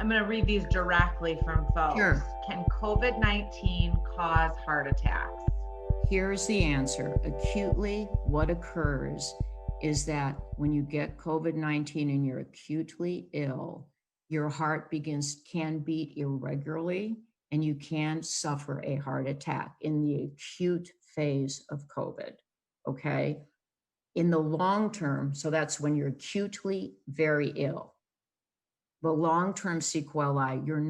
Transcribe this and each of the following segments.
I'm going to read these directly from folks. Sure. Can COVID-19 cause heart attacks? Here's the answer. Acutely, what occurs is that when you get COVID-19 and you're acutely ill, your heart can beat irregularly, and you can suffer a heart attack in the acute phase of COVID, okay? In the long term, so that's when you're acutely very ill. The long-term sequelae, you're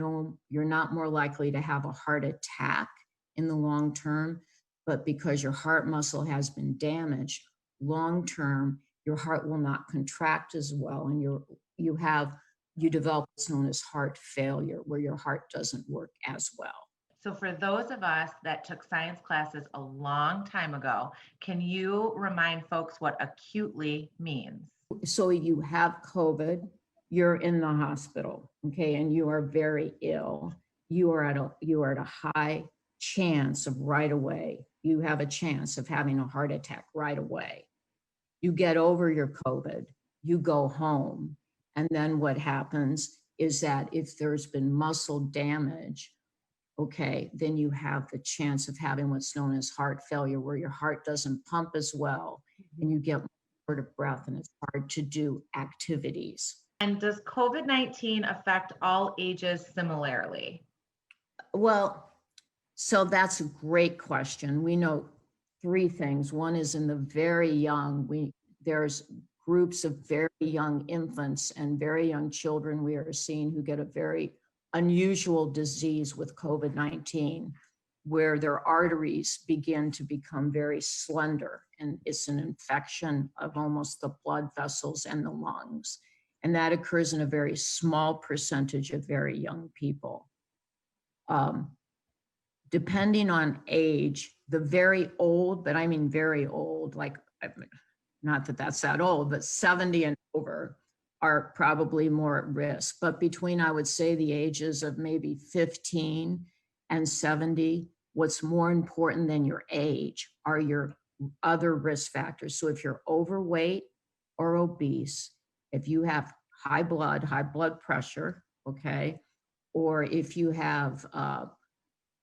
not more likely to have a heart attack in the long term, but because your heart muscle has been damaged, long-term, your heart will not contract as well, and you develop what's known as heart failure, where your heart doesn't work as well. So for those of us that took science classes a long time ago, can you remind folks what acutely means? So you have COVID, you're in the hospital, okay, and you are very ill. You are at a high chance of right away. You have a chance of having a heart attack right away. You get over your COVID, you go home, and then what happens is that if there's been muscle damage, okay, then you have the chance of having what's known as heart failure, where your heart doesn't pump as well, and you get short of breath, and it's hard to do activities. And does COVID-19 affect all ages similarly? Well, so that's a great question. We know three things. One is in the very young, there's groups of very young infants and very young children we are seeing who get a very unusual disease with COVID-19, where their arteries begin to become very slender, and it's an infection of almost the blood vessels and the lungs. And that occurs in a very small percentage of very young people. Depending on age, the very old, but I mean very old, like, not that that's that old, but 70 and over are probably more at risk. But between, I would say, the ages of maybe 15 and 70, what's more important than your age are your other risk factors. So if you're overweight or obese, if you have high blood pressure, okay, or if you have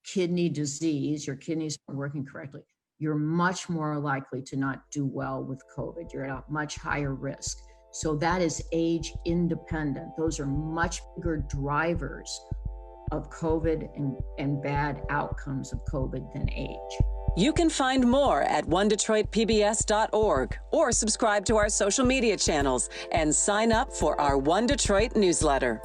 kidney disease, your kidneys aren't working correctly, you're much more likely to not do well with COVID. You're at a much higher risk. So that is age independent. Those are much bigger drivers of COVID and bad outcomes of COVID than age. You can find more at onedetroitpbs.org or subscribe to our social media channels and sign up for our One Detroit newsletter.